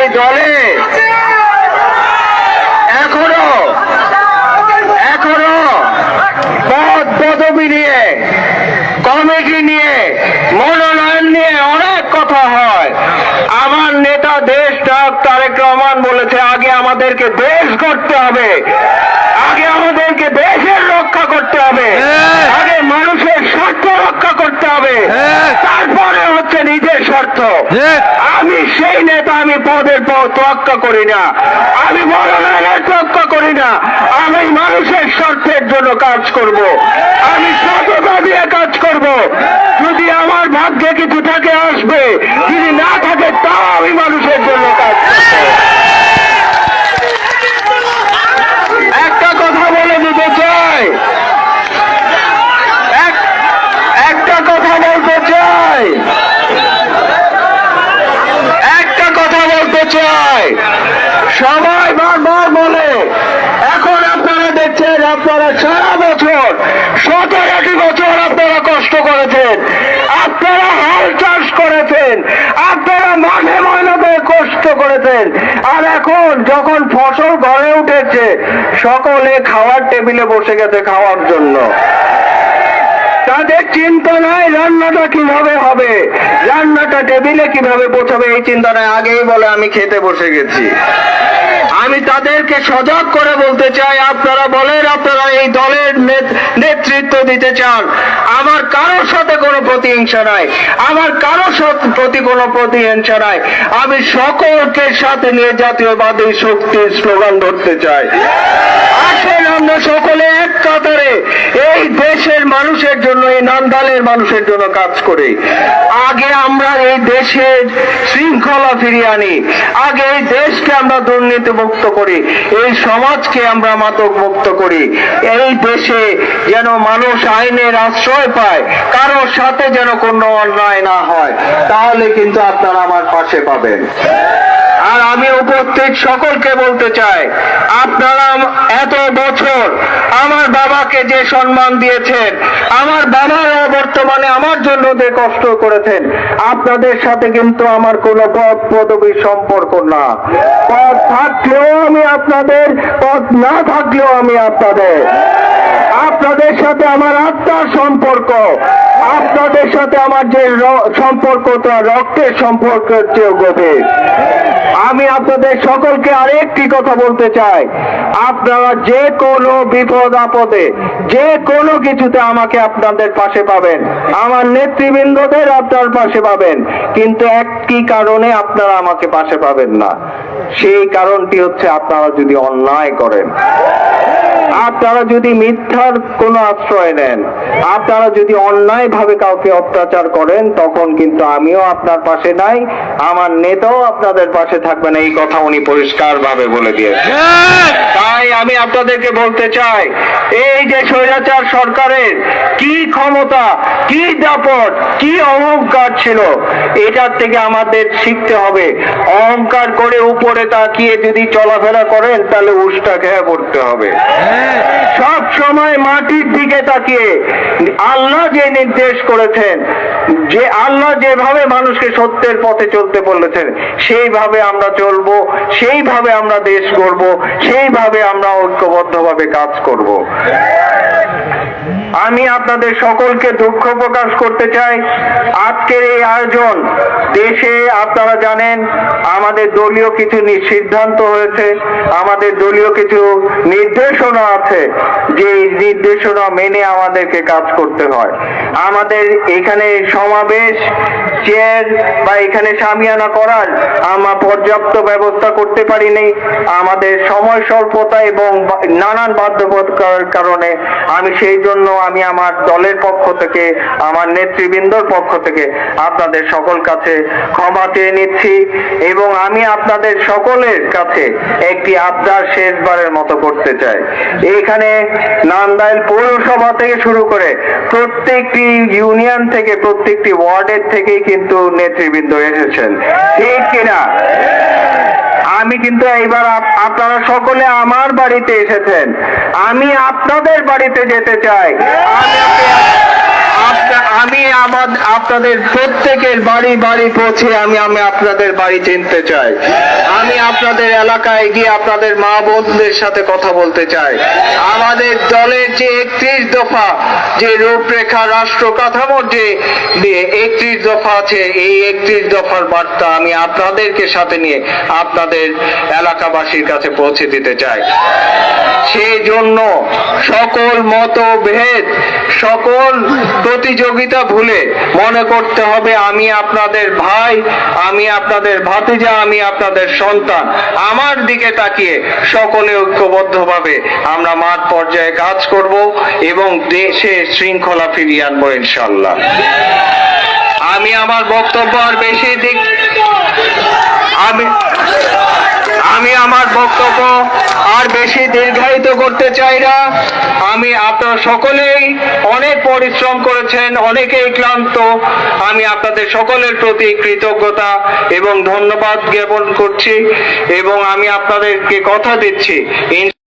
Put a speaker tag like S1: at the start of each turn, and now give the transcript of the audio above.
S1: এই দলে এখনো পদ পদবি নিয়ে, কমিটি নিয়ে, মনোনয়ন নিয়ে অনেক কথা হয়। আমার নেতা দেশ তারেক রহমান বলেছে, আগে আমাদেরকে দেশ করতে হবে, আগে আমাদেরকে দেশের রক্ষা করতে হবে, আগে মানুষের স্বার্থ রক্ষা করতে হবে, তারপরে হচ্ছে নিজের স্বার্থ। আমি সেই নেতা, আমি পদের তোয়াক্কা করি না, আমি মনোনয়নের তোয়াক্কা করি না, আমি মানুষের স্বার্থের জন্য কাজ করব, আমি সততা দিয়ে কাজ করব। যদি আমার ভাগ্যে কিছু থাকে আসবে, যদি না থাকে তাও আমি মানুষের জন্য কাজ করব। একটা কথা বলে দিতে চাই, একটা কথা বলতে চাই, একটা কথা বলতে চাই। সবাই বারবার বলে, এখন আপনারা দেখছেন, আপনারা সারা বছর 17টি বছর আপনারা কষ্ট করেছেন, আপনারা হাল চাষ করেছেন, আপনারা মাঠে ময়দানে কষ্ট করেছেন, আর এখন যখন ফসল ঘরে উঠেছে সকলে খাওয়ার টেবিলে বসে গেছে খাওয়ার জন্য। তাদের চিন্তা নাই রান্নাটা কিভাবে হবে, রান্নাটা টেবিলে কিভাবে পৌঁছাবে, এই চিন্তা নাই, আগেই বলে আমি খেতে বসে গেছি। আমি তাদেরকে সজাগ করে বলতে চাই, আপনারা বলেন আপনারা এই দলের নেতৃত্ব দিতে চান, আমার কারোর সাথে কোনো প্রতিহিংসা নাই, আমার কারোর প্রতি কোনো প্রতিহিংসা নাই। আমি সকলকে সাথে নিয়ে জাতীয়বাদী শক্তির স্লোগান ধরতে চাই। আসেন আমরা সকলে এক কাতারে এই দেশের মানুষের জন্য, এই নান্দালের মানুষের জন্য কাজ করি। আগে আমরা এই দেশের শৃঙ্খলা ফিরিয়ে আনি, আগে এই দেশকে আমরা দুর্নীতি মুক্ত করি, এই সমাজকে আমরা মাদক মুক্ত করি, এই দেশে যেন মানুষ আইনের আশ্রয় পায়, কারোর সাথে যেন কোনো অন্যায় না হয়, তাহলে কিন্তু আপনারা আমার পাশে পাবেন। আর আমি উপস্থিত সকলকে বলতে চাই, আপনারা এত বছর আমার বাবাকে যে সম্মান দিয়েছেন, আমার বাবারা বর্তমানে আমার জন্য যে কষ্ট করেছেন, আপনাদের সাথে কিন্তু আমার কোনো পদ পদবীর সম্পর্ক না। পদ থাকলেও আমি আপনাদের, পদ না থাকলেও আমি আপনাদের। আপনাদের সাথে আমার আত্মার সম্পর্ক, আপনাদের সাথে আমার যে সম্পর্কটা রক্তের সম্পর্কের চেয়েও গভীর। আমি আপনাদের সকলকে আরেকটি কথা বলতে চাই, আপনারা যে কোনো বিপদ আপদে, যে কোনো কিছুতে আমাকে আপনাদের পাশে পাবেন, আমার নেতৃবৃন্দদের আপনার পাশে পাবেন, কিন্তু একটি কারণে আপনারা আমাকে পাশে পাবেন না। সেই কারণটি হচ্ছে আপনারা যদি অন্যায় করেন, আপনারা যদি মিথ্যার কোনো আশ্রয় নেন, আপনারা যদি অন্যায় ভাবে কাউকে অত্যাচার করেন, তখন কিন্তু আমিও আপনার পাশে নাই, আমার নেতাও আপনাদের পাশে থাকবে না। এই কথা উনি পরিষ্কার ভাবে বলে দিয়েছেন। তাই আমি আপনাদেরকে বলতে চাই, এই যে স্বৈরাচার সরকারের কি ক্ষমতা, কি দাপট, কি অহংকার ছিল, এটার থেকে আমাদের শিখতে হবে। অহংকার করে উপরে তাকিয়ে যদি চলাফেরা করেন, তাহলে উষ্টা খেয়ে পড়তে হবে। সব সময় মাটির দিকে তাকিয়ে আল্লাহ যে নির্দেশ করেছেন, যে আল্লাহ যেভাবে মানুষকে সত্যের পথে চলতে বলেছেন, সেইভাবে আমরা চলবো, সেইভাবে আমরা দেশ গড়ব, সেইভাবে আমরা ঐক্যবদ্ধভাবে কাজ করব। আমি আপনাদের সকলকে দুঃখ প্রকাশ করতে চাই, আজকের এই আয়োজন দেশে আপনারা জানেন আমাদের দলীয় কিছু সিদ্ধান্ত হয়েছে, আমাদের দলীয় কিছু নির্দেশনা আছে, যে নির্দেশনা মেনে আমাদেরকে কাজ করতে হয়। আমাদের এখানে সমাবেশ, চেয়ার বা এখানে সামিয়ানা করার আমরা পর্যাপ্ত ব্যবস্থা করতে পারিনি, আমাদের সময় স্বল্পতা এবং নানান বাধ্যবাধকতার কারণে। আমি সেই জন্য আমি আমার দলের পক্ষ থেকে, আমার নেতৃবৃন্দর পক্ষ থেকে আপনাদের সকল কাছে ক্ষমা চেয়ে নিচ্ছি, এবং আমি আপনাদের সকলের কাছে একটি আবদার শেষবারের মতো করতে চাই। এখানে নান্দাইল পৌরসভা থেকে শুরু করে প্রত্যেকটি ইউনিয়ন থেকে, প্রত্যেকটি ওয়ার্ডের থেকেই কিন্তু নেতৃবৃন্দ এসেছেন, ঠিক কিনা? আমি কিন্তু এইবার আপনারা সকলে আমার বাড়িতে এসেছেন, আমি আপনাদের বাড়িতে যেতে চাই। আমি আপনাদের প্রত্যেকের বাড়ি বাড়ি পৌঁছে আমি আপনাদের বাড়ি চিনতে চাই। আমি আপনাদের এলাকায় গিয়ে আপনাদের মা বোনদের সাথে কথা বলতে চাই। আমাদের দলের যে 31 দফা যে রূপরেখা রাষ্ট্র কাঠামোর যে 31 দফা আছে, এই 31 দফার বার্তা আমি আপনাদেরকে সাথে নিয়ে আপনাদের এলাকাবাসীর কাছে পৌঁছে দিতে চাই। সেই জন্য সকল মতভেদ, সকল প্রতিযোগিতা ভুলে মনে করতে হবে আমি আপনাদের ভাই, আমি আপনাদের ভাতিজা, আমি আপনাদের সন্তান। আমার দিকে তাকিয়ে সকলে ঐক্যবদ্ধভাবে আমরা মাঠ পর্যায়ে কাজ করব এবং দেশে শৃঙ্খলা ফিরিয়ে আনবো ইনশাআল্লাহ। আমি আমার বক্তব্য আর বেশি আমার বক্তব্য আর বেশি দীর্ঘায়িত করতে চাই না। আপনারা সকলেই অনেক পরিশ্রম করেছেন, অনেকেই ক্লান্ত। আমি আপনাদের সকলের প্রতি কৃতজ্ঞতা এবং ধন্যবাদ জ্ঞাপন করছি এবং আমি আপনাদেরকে কথা দিচ্ছি